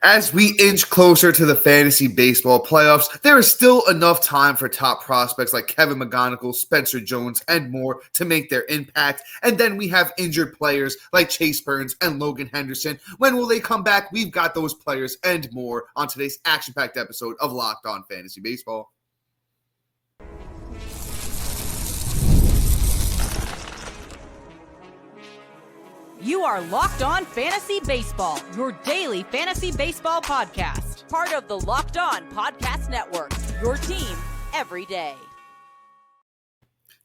As we inch closer to the fantasy baseball playoffs, there is still enough time for top prospects like Kevin McGonagall, Spencer Jones, and more to make their impact. And then we have injured players like Chase Burns and Logan Henderson. When will they come back? We've got those players and more on today's action-packed episode of Locked On Fantasy Baseball. You are Locked On Fantasy Baseball, your daily fantasy baseball podcast. Part of the Locked On Podcast Network, your team every day.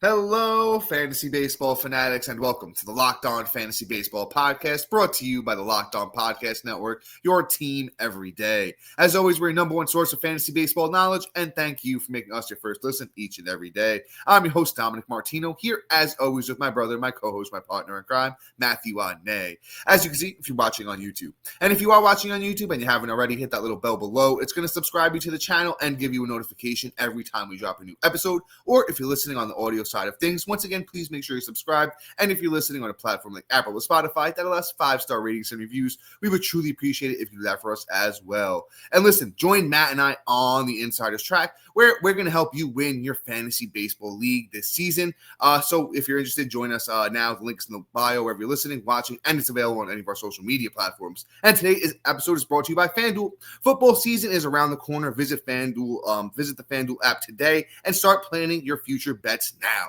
Hello, fantasy baseball fanatics, and welcome to the Locked On Fantasy Baseball podcast, brought to you by the Locked On Podcast Network, your team every day. As always, we're your number one source of fantasy baseball knowledge, and thank you for making us your first listen each and every day. I'm your host, Dominic Martino, here as always with my brother, my co-host, my partner in crime, Matthew Ahne. As you can see, if you're watching on YouTube, and if you are watching on YouTube and you haven't already, hit that little bell below. It's going to subscribe you to the channel and give you a notification every time we drop a new episode, or if you're listening on the audio side of things, once again, please make sure you're subscribed. And if you're listening on a platform like Apple or Spotify that allows 5-star ratings and reviews, we would truly appreciate it if you do that for us as well. And listen, join Matt and I on the Insider's Track, where we're going to help you win your fantasy baseball league this season. So if you're interested, join us now. The link's in the bio wherever you're listening, watching, and it's available on any of our social media platforms. And today's episode is brought to you by FanDuel. Football season is around the corner. Visit FanDuel, visit the FanDuel app today and start planning your future bets now.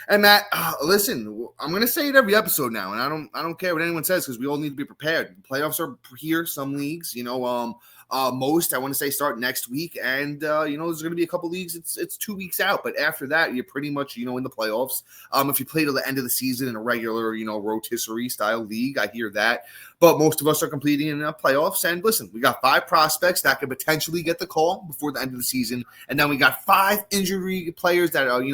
And Matt, listen, I'm going to say it every episode now, and I don't care what anyone says because we all need to be prepared. The playoffs are here. Some leagues, most I want to say start next week, and there's going to be a couple leagues. It's 2 weeks out, but after that, you're pretty much in the playoffs. If you play till the end of the season in a regular rotisserie style league, I hear that. But most of us are competing in playoffs. And listen, we got 5 prospects that could potentially get the call before the end of the season, and then we got 5 injury players that are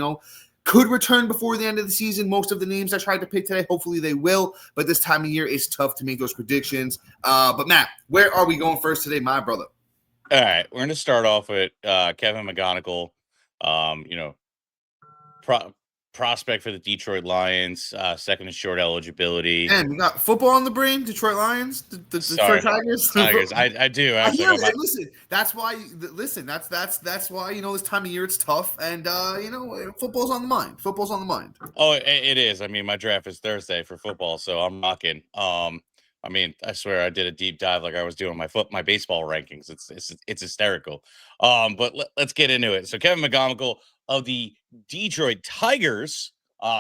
could return before the end of the season. Most of the names I tried to pick today, hopefully they will. But this time of year, it's tough to make those predictions. But Matt, where are we going first today, my brother? All right, we're going to start off with Kevin McGonagall, prospect for the Detroit Lions, second and short eligibility. And we got football on the brain, Detroit Lions, the Detroit Tigers. I do. Actually, I hear it. Listen, that's why. That's why this time of year it's tough, and football's on the mind. Football's on the mind. Oh, it is. I mean, my draft is Thursday for football, so I'm rocking. I swear I did a deep dive like I was doing my baseball rankings. It's hysterical. But let's get into it. So Kevin McGonagall of the Detroit Tigers,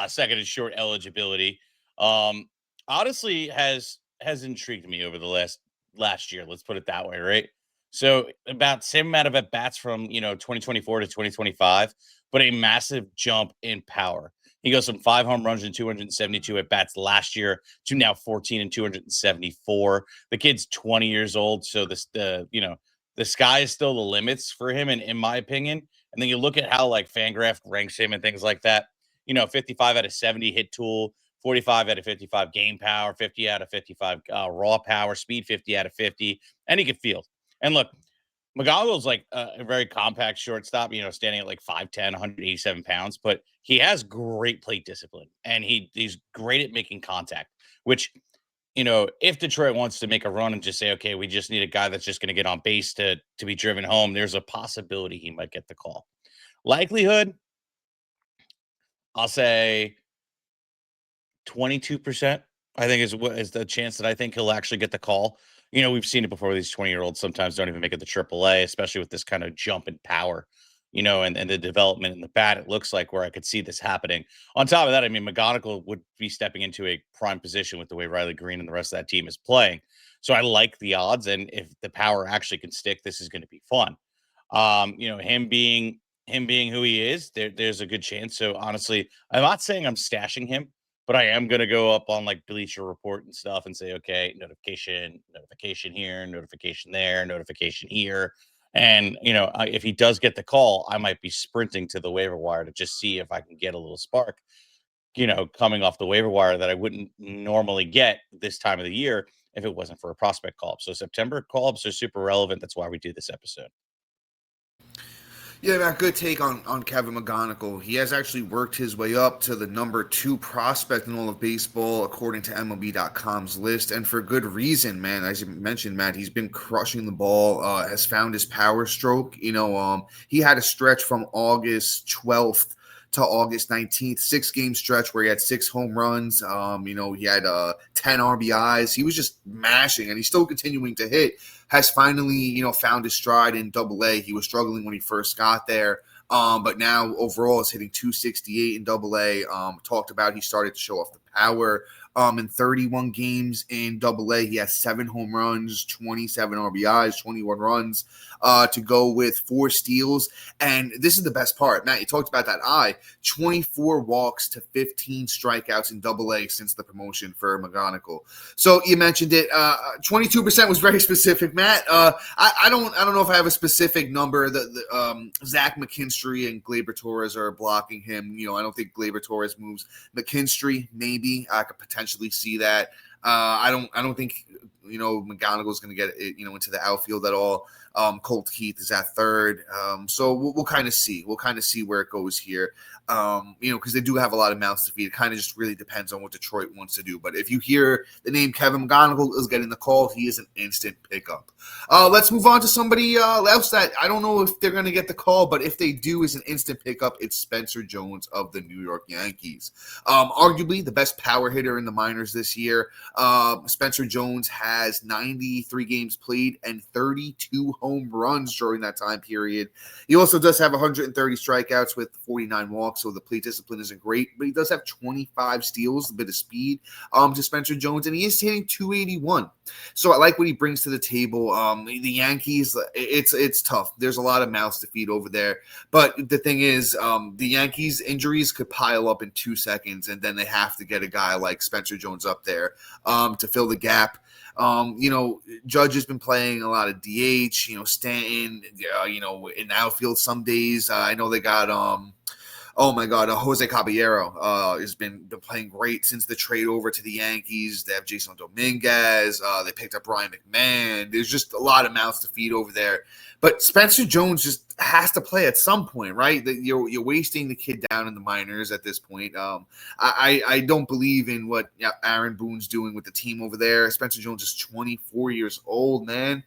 second and short eligibility, honestly has intrigued me over the last year. Let's put it that way, right? So about same amount of at bats from 2024 to 2025, but a massive jump in power. He goes from 5 home runs and 272 at bats last year to now 14 and 274. The kid's 20 years old, so the sky is still the limits for him, in my opinion. And then you look at how like Fangraph ranks him and things like that. 55 out of 70 hit tool, 45 out of 55 game power, 50 out of 55 raw power, speed 50 out of 50, and he can field. And look, McGonagall's like a very compact shortstop, standing at like 5'10", 187 pounds, but he has great plate discipline, and he's great at making contact, which, if Detroit wants to make a run and just say, okay, we just need a guy that's just going to get on base to be driven home, there's a possibility he might get the call. Likelihood, I'll say 22%, I think is the chance that I think he'll actually get the call. We've seen it before. These 20-year-olds sometimes don't even make it to AAA, especially with this kind of jump in power, and the development in the bat. It looks like where I could see this happening. On top of that, I mean, McGonagall would be stepping into a prime position with the way Riley Green and the rest of that team is playing. So I like the odds. And if the power actually can stick, this is going to be fun. Him being who he is, there's a good chance. So honestly, I'm not saying I'm stashing him, but I am going to go up on like Bleacher Report and stuff and say, okay, notification here, notification there, notification here. And, if he does get the call, I might be sprinting to the waiver wire to just see if I can get a little spark, coming off the waiver wire that I wouldn't normally get this time of the year if it wasn't for a prospect call-up. So September call-ups are super relevant. That's why we do this episode. Yeah, Matt, good take on Kevin McGonagall. He has actually worked his way up to the number 2 prospect in all of baseball, according to MLB.com's list, and for good reason, man. As you mentioned, Matt, he's been crushing the ball, has found his power stroke. He had a stretch from August 12th to August 19th, 6-game stretch where he had 6 home runs. He had 10 RBIs. He was just mashing, and he's still continuing to hit. Has finally, found his stride in Double-A. He was struggling when he first got there, but now overall is hitting 268 in Double-A. Talked about he started to show off the power. In 31 games in Double-A, he has 7 home runs, 27 RBIs, 21 runs to go with 4 steals. And this is the best part. Matt, you talked about that eye. 24 walks to 15 strikeouts in Double-A since the promotion for McGonagall. So you mentioned it. 22% was very specific, Matt. I don't know if I have a specific number. Zach McKinstry and Gleyber Torres are blocking him. I don't think Gleyber Torres moves. McKinstry, maybe I could potentially see that. I don't think McGonagall is going to get it, into the outfield at all. Colt Keith is at third. So we'll kind of see. We'll kind of see where it goes here. Because they do have a lot of mouths to feed. It kind of just really depends on what Detroit wants to do. But if you hear the name Kevin McGonagall is getting the call, he is an instant pickup. Let's move on to somebody else that I don't know if they're going to get the call, but if they do, is an instant pickup. It's Spencer Jones of the New York Yankees. Arguably the best power hitter in the minors this year. Spencer Jones has 93 games played and 32 home runs during that time period. He also does have 130 strikeouts with 49 walks, so the plate discipline isn't great, but he does have 25 steals, a bit of speed to Spencer Jones, and he is hitting 281. So I like what he brings to the table. The Yankees, it's tough. There's a lot of mouths to feed over there, but the thing is, the Yankees injuries could pile up in 2 seconds, and then they have to get a guy like Spencer Jones up there to fill the gap. Judge has been playing a lot of DH, Stanton, in the outfield some days. I know they got, Jose Caballero has been playing great since the trade over to the Yankees. They have Jason Dominguez. They picked up Ryan McMahon. There's just a lot of mouths to feed over there. But Spencer Jones just has to play at some point, right? That you're wasting the kid down in the minors at this point. I don't believe in what Aaron Boone's doing with the team over there. Spencer Jones is 24 years old, man.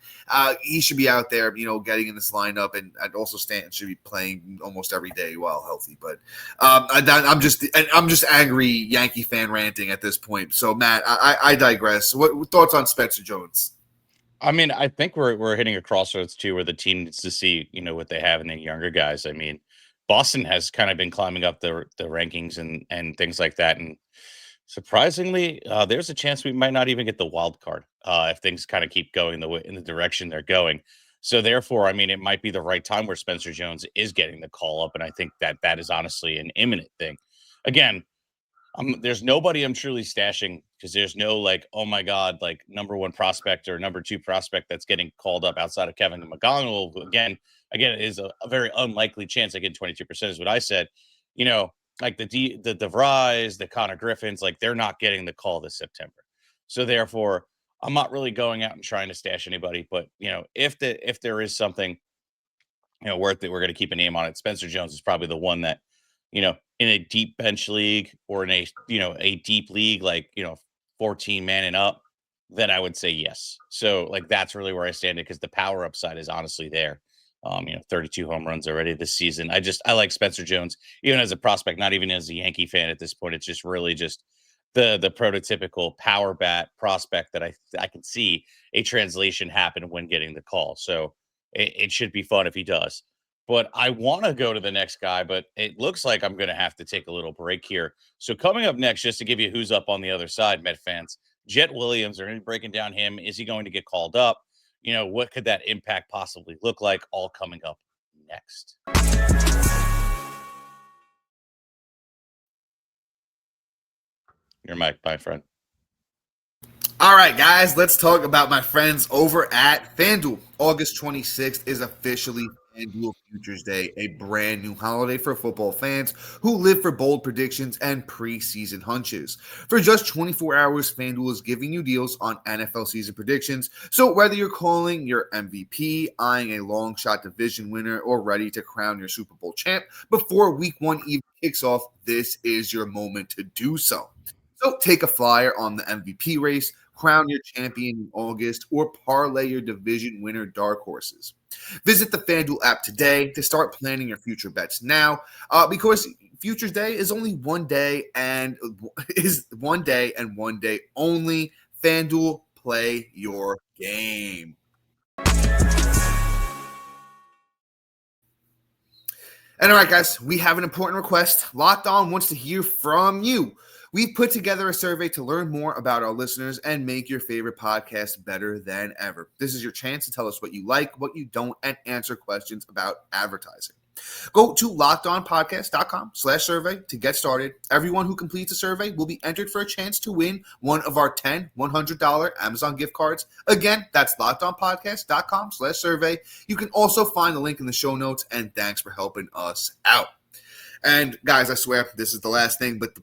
He should be out there, getting in this lineup, and also Stanton should be playing almost every day while healthy. But I'm just angry Yankee fan ranting at this point. So Matt, I digress. What thoughts on Spencer Jones? I mean, I think we're hitting a crossroads too, where the team needs to see, what they have in the younger guys. I mean, Boston has kind of been climbing up the rankings and things like that, and surprisingly, there's a chance we might not even get the wild card if things kind of keep going in the direction they're going. So therefore, I mean, it might be the right time where Spencer Jones is getting the call up, and I think that is honestly an imminent thing. Again, there's nobody I'm truly stashing because there's no like, oh my God, like number 1 prospect or number 2 prospect that's getting called up outside of Kevin McGonagall. Who again, is a very unlikely chance. I get 22% is what I said. Like the DeVries, the Connor Griffins, like they're not getting the call this September. So therefore, I'm not really going out and trying to stash anybody. But if there is something worth it, we're going to keep a name on it. Spencer Jones is probably the one that in a deep bench league or in a deep league, like, 14 man and up, then I would say yes. So like, that's really where I stand it because the power upside is honestly there. 32 home runs already this season. I like Spencer Jones, even as a prospect, not even as a Yankee fan at this point. It's just really just the prototypical power bat prospect that I can see a translation happen when getting the call. So it should be fun if he does. But I want to go to the next guy, but it looks like I'm going to have to take a little break here. So coming up next, just to give you who's up on the other side, Met fans, Jet Williams, are going to be breaking down him. Is he going to get called up? What could that impact possibly look like? All coming up next. Your mic, my friend. All right, guys, let's talk about my friends over at FanDuel. August 26th is officially FanDuel Futures Day, a brand new holiday for football fans who live for bold predictions and preseason hunches. For just 24 hours, FanDuel is giving you deals on NFL season predictions. So whether you're calling your MVP, eyeing a long shot division winner, or ready to crown your Super Bowl champ before Week 1 even kicks off, this is your moment to do so. So take a flyer on the MVP race, crown your champion in August, or parlay your division winner dark horses. Visit the FanDuel app today to start planning your future bets now, because Futures Day is only one day and one day only. FanDuel, play your game. And all right, guys, we have an important request. Locked On wants to hear from you. We've put together a survey to learn more about our listeners and make your favorite podcast better than ever. This is your chance to tell us what you like, what you don't, and answer questions about advertising. Go to lockedonpodcast.com/survey to get started. Everyone who completes a survey will be entered for a chance to win one of our 10 $100 Amazon gift cards. Again, that's lockedonpodcast.com/survey. You can also find the link in the show notes, and thanks for helping us out. And guys, I swear this is the last thing, but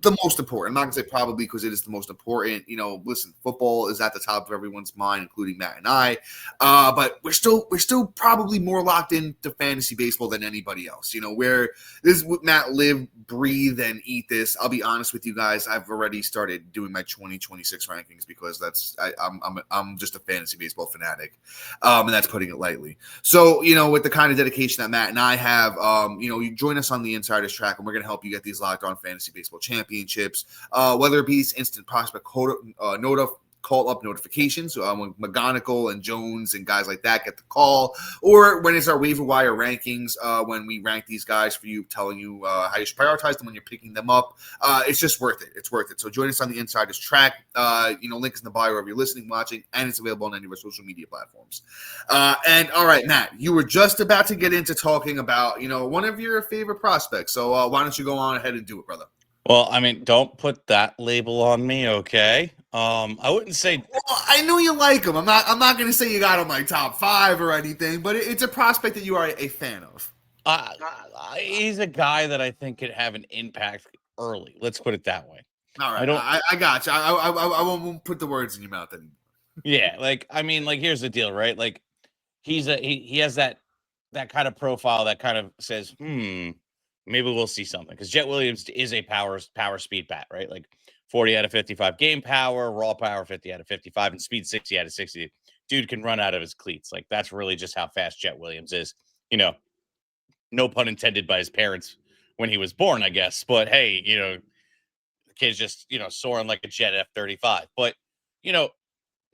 the most important. I'm not gonna say probably because it is the most important. Listen, football is at the top of everyone's mind, including Matt and I. But we're still probably more locked into fantasy baseball than anybody else. Where this is what Matt live, breathe, and eat this. I'll be honest with you guys. I've already started doing my 2026 rankings because I'm just a fantasy baseball fanatic, and that's putting it lightly. So with the kind of dedication that Matt and I have, you join us on the Insiders Track, and we're going to help you get these Locked On Fantasy Baseball championships, whether it be these instant prospect call-up notifications when McGonagall and Jones and guys like that get the call, or when it's our waiver wire rankings, when we rank these guys for you, telling you how you should prioritize them when you're picking them up. It's just worth it. It's worth it. So join us on the Insiders Track. Link is in the bio wherever you're listening, watching, and it's available on any of our social media platforms. And all right, Matt, you were just about to get into talking about one of your favorite prospects. So why don't you go on ahead and do it, brother? Well, I mean, don't put that label on me, okay? I wouldn't say. Well, I know you like him. I'm not going to say you got him my top 5 or anything, but it's a prospect that you are a fan of. He's a guy that I think could have an impact early. Let's put it that way. All right, I got you. I won't put the words in your mouth anymore. Yeah, here's the deal, right? Like, he has that kind of profile that kind of says, maybe we'll see something, because Jet Williams is a power speed bat, right? Like 40 out of 55 game power, raw power 50 out of 55, and speed 60 out of 60. Dude can run out of his cleats. Like, that's really just how fast Jet Williams is. No pun intended by his parents when he was born, I guess. But hey, the kid's just soaring like a jet F-35. But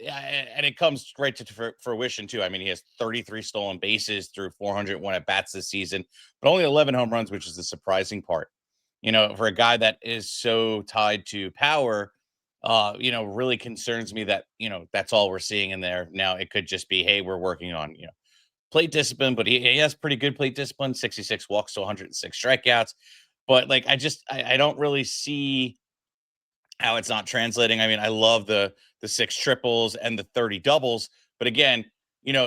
and it comes right to fruition too. I mean, he has 33 stolen bases through 401 at bats this season, but only 11 home runs, which is the surprising part. For a guy that is so tied to power, really concerns me that that's all we're seeing in there. Now it could just be, hey, we're working on plate discipline, but he has pretty good plate discipline: 66 walks to 106 strikeouts. But I don't really see how it's not translating. I mean, I love the 6 triples and the 30 doubles, but again,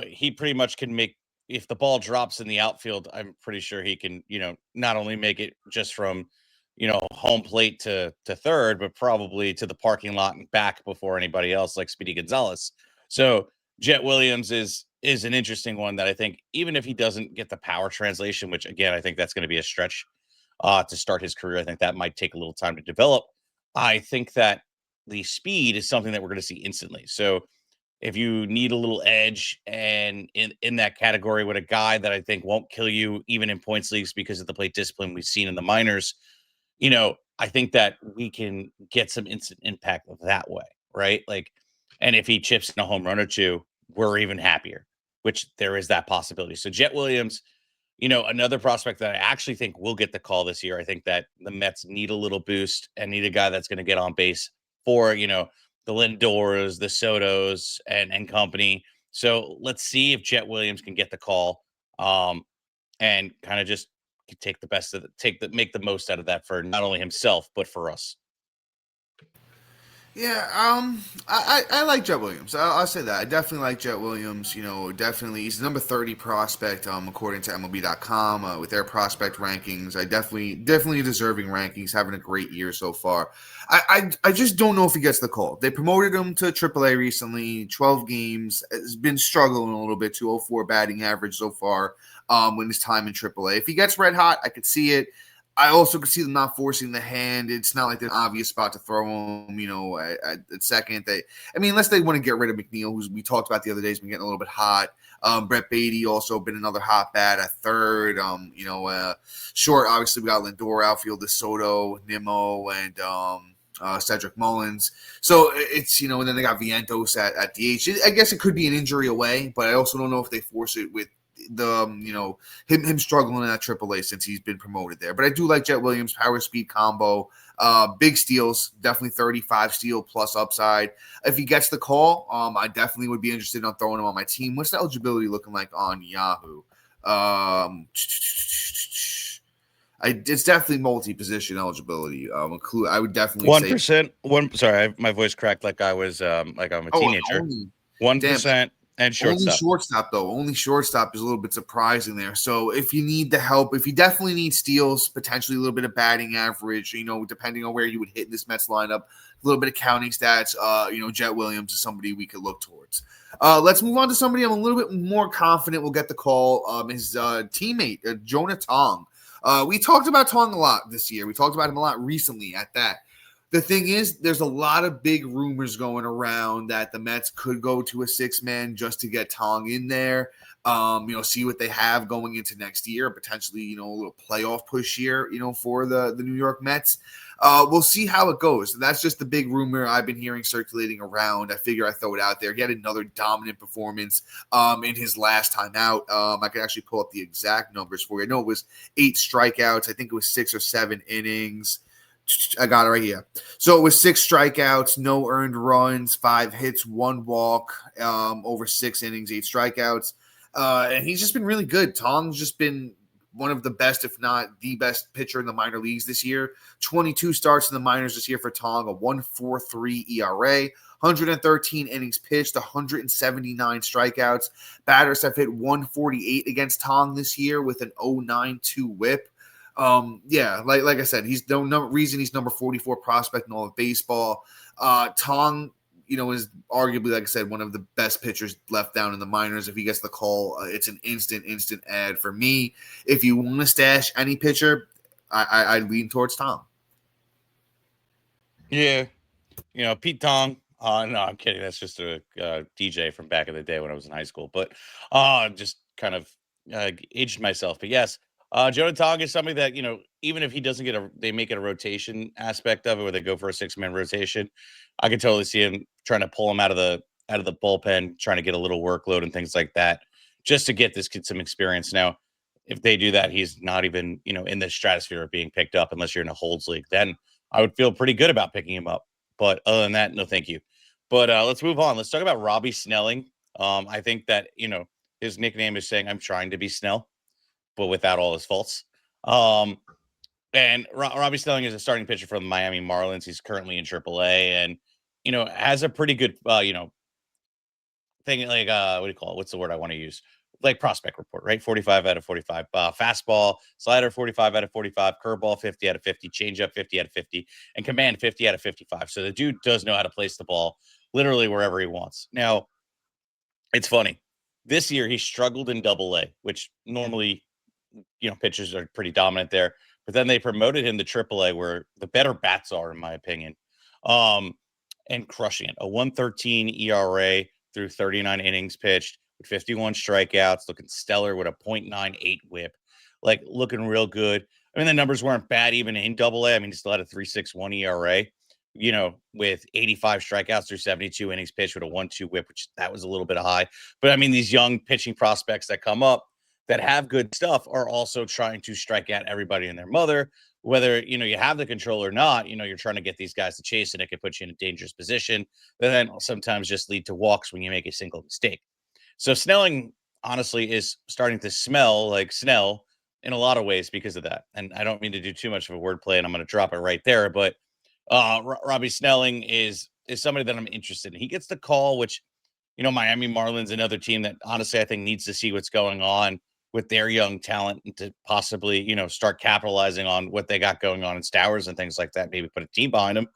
he pretty much can make, if the ball drops in the outfield, I'm pretty sure he can, not only make it just from, home plate to third, but probably to the parking lot and back before anybody else, like Speedy Gonzalez. So Jet Williams is an interesting one that I think, even if he doesn't get the power translation, which again, I think that's going to be a stretch to start his career. I think that might take a little time to develop. I think that the speed is something that we're going to see instantly. So if you need a little edge, and in that category with a guy that I think won't kill you even in points leagues because of the plate discipline we've seen in the minors, I think that we can get some instant impact of that way, right? Like, and if he chips in a home run or two, we're even happier, which there is that possibility. So Jet Williams, another prospect that I actually think will get the call this year. I think that the Mets need a little boost and need a guy that's going to get on base for, the Lindors, the Sotos, and company. So let's see if Jet Williams can get the call, and kind of just take the best of make the most out of that for not only himself, but for us. Yeah, I like Jet Williams. I'll say that. I definitely like Jet Williams. Definitely he's the number 30 prospect, according to MLB.com, with their prospect rankings. I definitely deserving rankings, having a great year so far. I just don't know if he gets the call. They promoted him to AAA recently, 12 games. Has been struggling a little bit, 204 batting average so far, when his time in AAA. If he gets red hot, I could see it. I also could see them not forcing the hand. It's not like they're an obvious spot to throw him, at second. Unless they want to get rid of McNeil, who we talked about the other day, has been getting a little bit hot. Brett Beatty also been another hot bat at third. Short, obviously, we got Lindor, outfield, DeSoto, Nimmo, and Cedric Mullins. So it's, and then they got Vientos at DH. I guess it could be an injury away, but I also don't know if they force it with him struggling in that AAA since he's been promoted there. But I do like Jet Williams, power speed combo, big steals, definitely 35 steal plus upside. If he gets the call, I definitely would be interested in throwing him on my team. What's the eligibility looking like on Yahoo? It's definitely multi-position eligibility. I would definitely 1%. Sorry, my voice cracked like I was like I'm a teenager. 1%. And shortstop. Only shortstop, though. Only shortstop is a little bit surprising there. So if you need the help, if you definitely need steals, potentially a little bit of batting average, depending on where you would hit in this Mets lineup, a little bit of counting stats, Jet Williams is somebody we could look towards. Let's move on to somebody I'm a little bit more confident will get the call. His teammate, Jonah Tong. We talked about Tong a lot this year. We talked about him a lot recently at that. The thing is, there's a lot of big rumors going around that the Mets could go to a 6-man just to get Tong in there. See what they have going into next year, potentially, a little playoff push year, for the New York Mets. We'll see how it goes. That's just the big rumor I've been hearing circulating around. I figure I throw it out there. He had another dominant performance in his last time out. I could actually pull up the exact numbers for you. I know it was 8 strikeouts. I think it was 6 or 7 innings. I got it right here. So it was 6 strikeouts, no earned runs, 5 hits, 1 walk, over 6 innings, 8 strikeouts. And he's just been really good. Tong's just been one of the best, if not the best pitcher in the minor leagues this year. 22 starts in the minors this year for Tong, a 1.43 ERA, 113 innings pitched, 179 strikeouts. Batters have hit 148 against Tong this year with an 0.92 whip. Like I said, he's no reason he's number 44 prospect in all of baseball. Tong, is arguably, like I said, one of the best pitchers left down in the minors. If he gets the call, it's an instant ad for me. If you want to stash any pitcher, I lean towards Tong. Yeah, Pete Tong. No, I'm kidding. That's just a DJ from back in the day when I was in high school. But just kind of aged myself. But yes, Jonah Tong is something that, even if he doesn't they make it a rotation aspect of it where they go for a 6-man rotation. I could totally see him trying to pull him out of the bullpen, trying to get a little workload and things like that, just to get this kid some experience. Now, if they do that, he's not even, in the stratosphere of being picked up unless you're in a holds league. Then I would feel pretty good about picking him up. But other than that, no, thank you. But let's move on. Let's talk about Robbie Snelling. I think that, his nickname is saying I'm trying to be Snell, but without all his faults. And Robbie Snelling is a starting pitcher for the Miami Marlins. He's currently in AAA and, has a pretty good, thing like, what do you call it? What's the word I want to use? Like prospect report, right? 45 out of 45. Fastball, slider 45 out of 45, curveball 50 out of 50, changeup 50 out of 50, and command 50 out of 55. So the dude does know how to place the ball literally wherever he wants. Now, it's funny. This year he struggled in AA, which normally, pitchers are pretty dominant there. But then they promoted him to AAA, where the better bats are, in my opinion, and crushing it. A 1.13 ERA through 39 innings pitched with 51 strikeouts, looking stellar with a 0.98 whip, like looking real good. I mean, the numbers weren't bad even in AA. I mean, he still had a 3.61 ERA, with 85 strikeouts through 72 innings pitched with a 1.2 whip, which that was a little bit high. But I mean, these young pitching prospects that come up that have good stuff are also trying to strike out everybody and their mother, whether, you have the control or not. You're trying to get these guys to chase, and it can put you in a dangerous position that then sometimes just lead to walks when you make a single mistake. So Snelling, honestly, is starting to smell like Snell in a lot of ways because of that. And I don't mean to do too much of a wordplay, and I'm going to drop it right there. But Robbie Snelling is is somebody that I'm interested in. He gets the call, which, Miami Marlins, another team that honestly I think needs to see what's going on with their young talent and to possibly, start capitalizing on what they got going on in Stowers and things like that, maybe put a team behind him.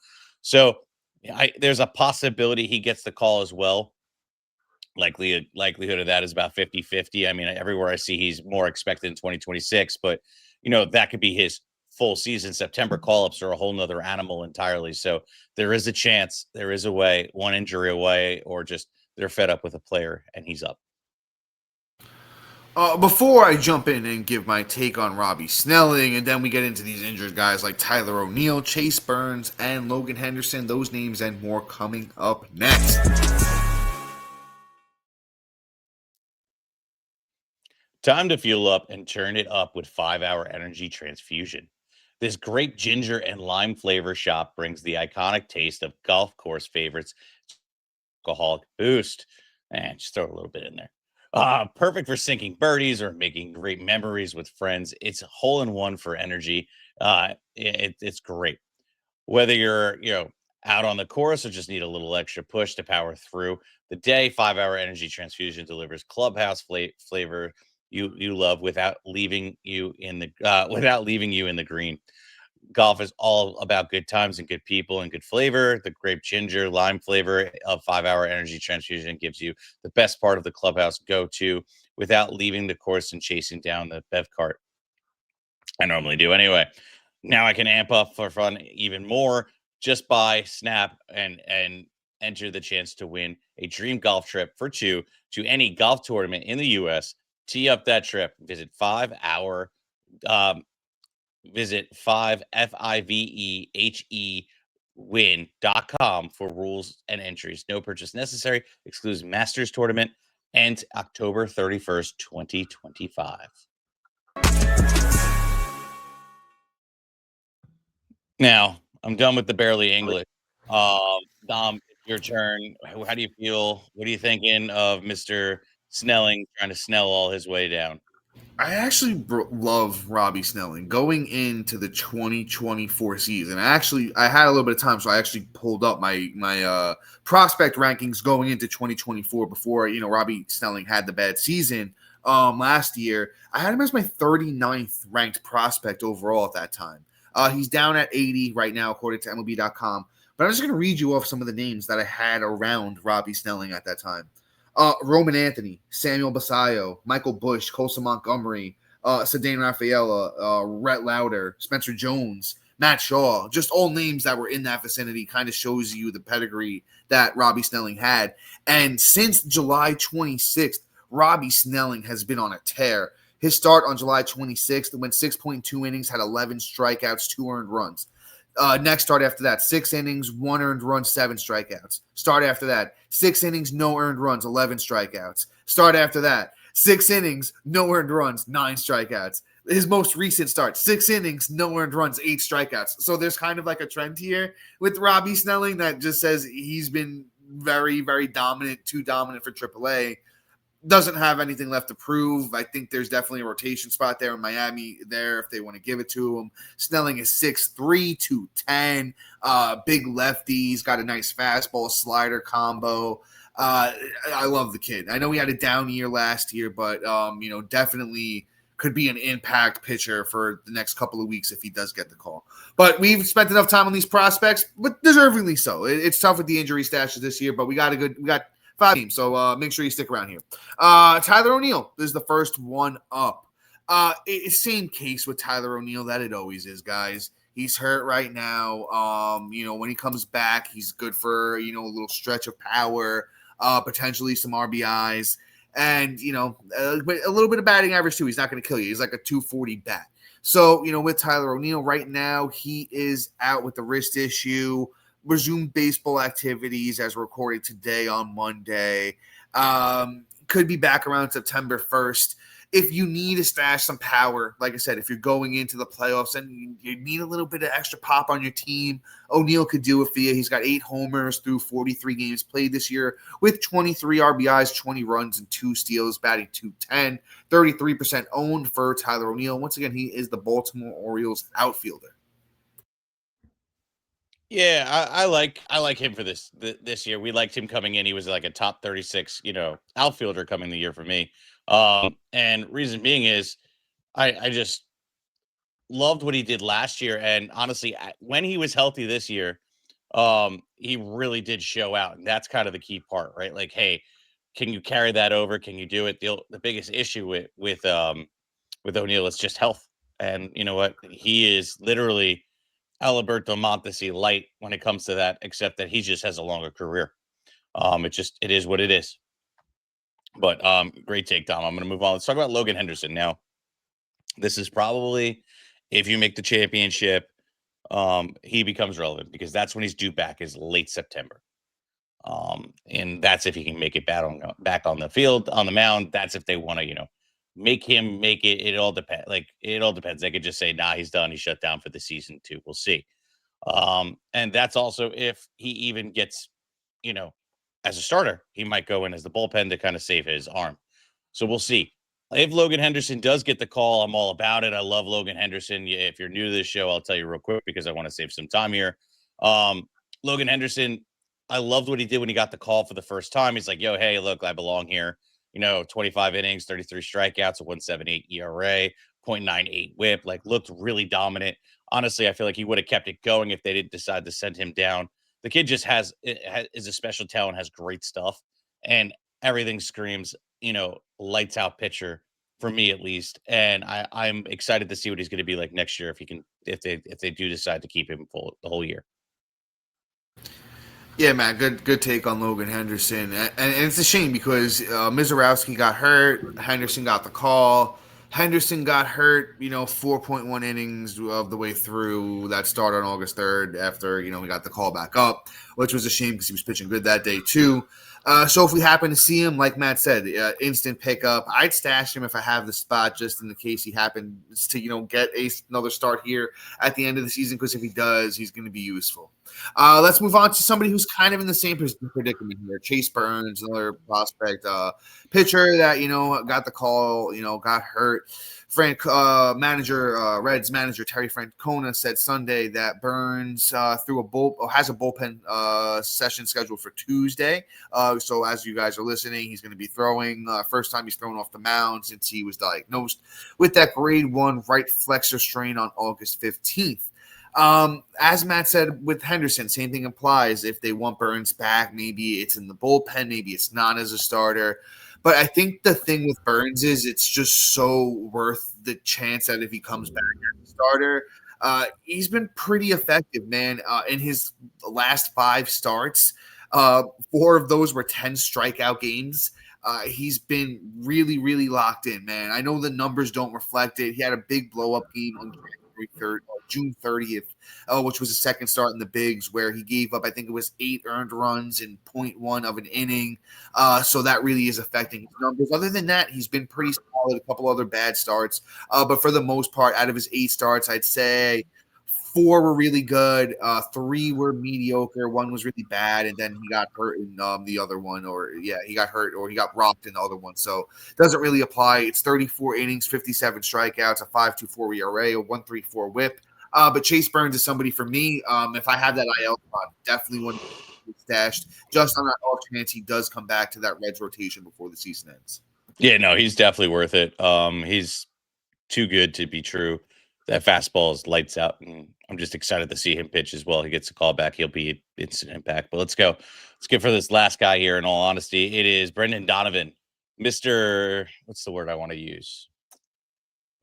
So there's a possibility he gets the call as well. Likelihood of that is about 50-50. I mean, everywhere I see he's more expected in 2026, but that could be his full season. September call-ups are a whole nother animal entirely. So there is a chance, there is a way, one injury away, or just they're fed up with a player and he's up. Before I jump in and give my take on Robbie Snelling, and then we get into these injured guys like Tyler O'Neill, Chase Burns, and Logan Henderson, those names and more coming up next. Time to fuel up and turn it up with 5-Hour Energy Transfusion. This great ginger and lime flavor shot brings the iconic taste of golf course favorites, alcoholic boost. And just throw a little bit in there. Perfect for sinking birdies or making great memories with friends. It's a hole-in-one for energy. It's great. Whether you're, out on the course or just need a little extra push to power through the day, 5-Hour Energy Transfusion delivers clubhouse flavor you love without leaving you in the green. Golf is all about good times and good people and good flavor. The grape ginger lime flavor of 5-Hour Energy Transfusion gives you the best part of the clubhouse go-to without leaving the course and chasing down the bev cart. I normally do anyway. Now I can amp up for fun even more. Just buy, snap, and enter the chance to win a dream golf trip for two to any golf tournament in the U.S. Tee up that trip. Visit 5-Hour. Visit 5FIVEHE win.com for rules and entries. No purchase necessary. Excludes Masters Tournament. Ends October 31st, 2025. Now, I'm done with the barely English. Dom, it's your turn. How do you feel? What are you thinking of Mr. Snelling trying to Snell all his way down? I actually love Robbie Snelling going into the 2024 season. I had a little bit of time, so I actually pulled up my prospect rankings going into 2024 before Robbie Snelling had the bad season last year. I had him as my 39th ranked prospect overall at that time. He's down at 80 right now, according to MLB.com. But I'm just going to read you off some of the names that I had around Robbie Snelling at that time. Roman Anthony, Samuel Basayo, Michael Bush, Colson Montgomery, Ceddanne Rafaela, Rhett Lauder, Spencer Jones, Matt Shaw, just all names that were in that vicinity. Kind of shows you the pedigree that Robbie Snelling had. And since July 26th, Robbie Snelling has been on a tear. His start on July 26th went 6.2 innings, had 11 strikeouts, 2 earned runs. Next start after that, 6 innings, 1 earned run, 7 strikeouts. Start after that, 6 innings, no earned runs, 11 strikeouts. Start after that, 6 innings, no earned runs, 9 strikeouts. His most recent start, 6 innings, no earned runs, 8 strikeouts. So there's kind of like a trend here with Robbie Snelling that just says he's been very, very dominant, too dominant for AAA. Doesn't have anything left to prove. I think there's definitely a rotation spot there in Miami there if they want to give it to him. Snelling is 6'3", 210, big lefty. He's got a nice fastball slider combo. I love the kid. I know he had a down year last year, but definitely could be an impact pitcher for the next couple of weeks if he does get the call. But we've spent enough time on these prospects, but deservingly so. It's tough with the injury stashes this year, but we got 5 teams, so make sure you stick around here. Tyler O'Neill is the first one up. It's same case with Tyler O'Neill that it always is, guys. He's hurt right now. When he comes back, he's good for a little stretch of power, potentially some RBIs, and a little bit of batting average too. He's not going to kill you. He's like a 240 bat. So with Tyler O'Neill right now, he is out with the wrist issue. Resumed baseball activities as recorded today on Monday. Could be back around September 1st. If you need to stash some power, like I said, if you're going into the playoffs and you need a little bit of extra pop on your team, O'Neill could do it for you. He's got 8 homers through 43 games played this year with 23 RBIs, 20 runs, and 2 steals, batting .210, 33% owned for Tyler O'Neill. Once again, he is the Baltimore Orioles outfielder. Yeah, I like him for this year. We liked him coming in. He was like a top 36, outfielder coming the year for me. And reason being is I just loved what he did last year. And honestly, when he was healthy this year, he really did show out. And that's kind of the key part, right? Like, hey, can you carry that over? Can you do it? The biggest issue with O'Neill is just health. And you know what? He is literally Alberto Montesi light when it comes to that, except that he just has a longer career. It is what it is. But great take, Dom. I'm gonna move on. Let's talk about Logan Henderson now. This is probably if you make the championship, he becomes relevant because that's when he's due back is late September. And that's if he can make it back on the field, on the mound. That's if they want to, make him make it. It all depends. Like it all depends. They could just say, nah, he's done. He's shut down for the season too. We'll see. And that's also if he even gets, you know, as a starter, he might go in as the bullpen to kind of save his arm. So we'll see. If Logan Henderson does get the call, I'm all about it. I love Logan Henderson. If you're new to this show, I'll tell you real quick because I want to save some time here. Um, Logan Henderson, I loved what he did when he got the call for the first time. He's like, yo, hey, look, I belong here. 25 innings, 33 strikeouts, a 1.78 ERA, 0.98 whip, like looked really dominant. Honestly, I feel like he would have kept it going if they didn't decide to send him down. The kid just is a special talent, has great stuff, and everything screams, lights out pitcher for me at least. And I'm excited to see what he's going to be like next year if they do decide to keep him full the whole year. Yeah, man, good take on Logan Henderson, and it's a shame because Mizorowski got hurt, Henderson got the call. Henderson got hurt, 4.1 innings of the way through that start on August 3rd after, he got the call back up, which was a shame because he was pitching good that day too. So if we happen to see him, like Matt said, instant pickup, I'd stash him if I have the spot just in the case he happens to, get another start here at the end of the season because if he does, he's going to be useful. Let's move on to somebody who's kind of in the same predicament here. Chase Burns, another prospect pitcher that, got the call, got hurt. Reds manager Terry Francona said Sunday that Burns has a bullpen session scheduled for Tuesday. So as you guys are listening, he's going to be throwing. First time he's thrown off the mound since he was diagnosed with that grade 1 right flexor strain on August 15th. As Matt said with Henderson, same thing applies. If they want Burns back, maybe it's in the bullpen, maybe it's not as a starter. But I think the thing with Burns is it's just so worth the chance that if he comes back as a starter, he's been pretty effective, man. In his last 5 starts, 4 of those were 10 strikeout games. He's been really, really locked in, man. I know the numbers don't reflect it. He had a big blow-up game on June 30th, which was the second start in the bigs where he gave up, I think it was 8 earned runs in 0.1 of an inning. So that really is affecting his numbers. Other than that, he's been pretty solid, a couple other bad starts. But for the most part, out of his 8 starts, I'd say 4 were really good. 3 were mediocre. 1 was really bad. And then he got hurt in the other one, he got hurt or he got rocked in the other one. So it doesn't really apply. It's 34 innings, 57 strikeouts, a 5.24 ERA, a 1.34 whip. But Chase Burns is somebody for me. If I have that IL spot, definitely one stashed just on that off chance he does come back to that Reds rotation before the season ends. Yeah, no, he's definitely worth it. He's too good to be true. That fastball is lights out, and I'm just excited to see him pitch as well. He gets a call back, he'll be instant impact. But let's go. Let's get for this last guy here. In all honesty, it is Brendan Donovan, Mr. What's the word I want to use?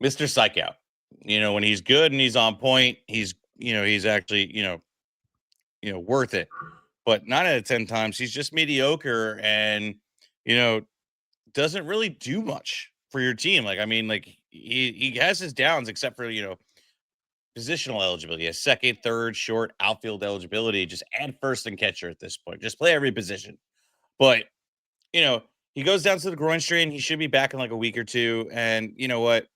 Mr. Psych Out. When he's good and he's on point, he's actually worth it. But 9 out of 10 times he's just mediocre and doesn't really do much for your team. He has his downs except for positional eligibility, a second, third, short, outfield eligibility. Just add first and catcher at this point. Just play every position. But he goes down to the groin strain. He should be back in like a week or 2. And you know what?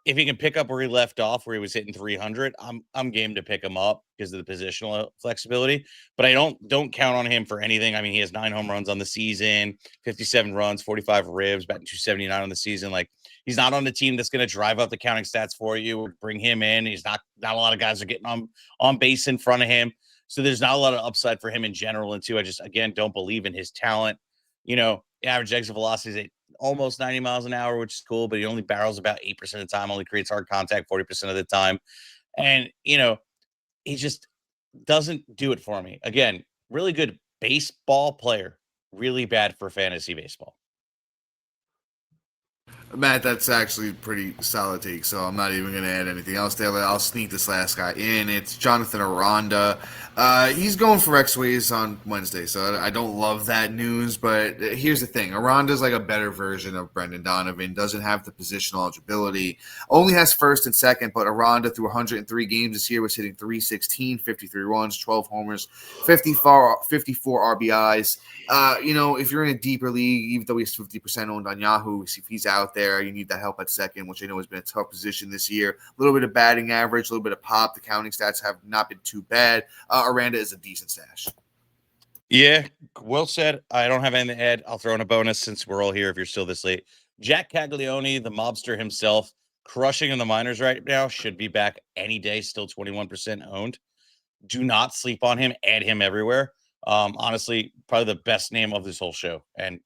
If he can pick up where he left off, where he was hitting 300, I'm game to pick him up because of the positional flexibility. But I don't count on him for anything. I mean, he has 9 home runs on the season, 57 runs, 45 ribs, batting 279 on the season. Like he's not on the team that's going to drive up the counting stats for you or bring him in. He's not a lot of guys are getting on base in front of him. So there's not a lot of upside for him in general. And two, I just, again, don't believe in his talent. Average exit velocity is almost 90 miles an hour, which is cool, but he only barrels about 8% of the time, only creates hard contact 40% of the time. And, he just doesn't do it for me. Again, really good baseball player, really bad for fantasy baseball. Matt, that's actually pretty solid take, so I'm not even going to add anything else there. I'll sneak this last guy in. It's Jonathan Aranda. He's going for X-Ways on Wednesday, so I don't love that news, but here's the thing. Aranda's like a better version of Brendan Donovan, doesn't have the positional eligibility, only has first and second, but Aranda through 103 games this year was hitting 316, 53 runs, 12 homers, 54 RBIs. If you're in a deeper league, even though he's 50% owned on Yahoo, if he's out there, you need that help at second, which I know has been a tough position this year. A little bit of batting average, a little bit of pop. The counting stats have not been too bad. Aranda is a decent stash. Yeah, well said. I don't have anything to add. I'll throw in a bonus since we're all here if you're still this late. Jack Caglionio, the mobster himself, crushing in the minors right now, should be back any day, still 21% owned. Do not sleep on him. Add him everywhere. Honestly, probably the best name of this whole show, and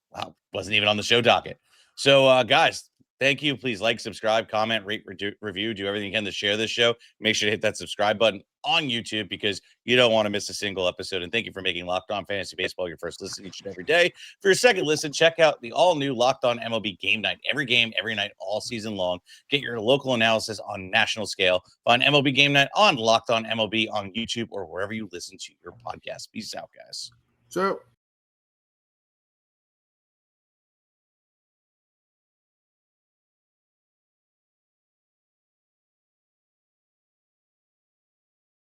wasn't even on the show docket. So, guys, thank you. Please like, subscribe, comment, rate, review, do everything you can to share this show. Make sure to hit that subscribe button on YouTube because you don't want to miss a single episode. And thank you for making Locked On Fantasy Baseball your first listen each and every day. For your second listen, check out the all-new Locked On MLB Game Night. Every game, every night, all season long. Get your local analysis on national scale. Find MLB Game Night on Locked On MLB on YouTube or wherever you listen to your podcast. Peace out, guys. So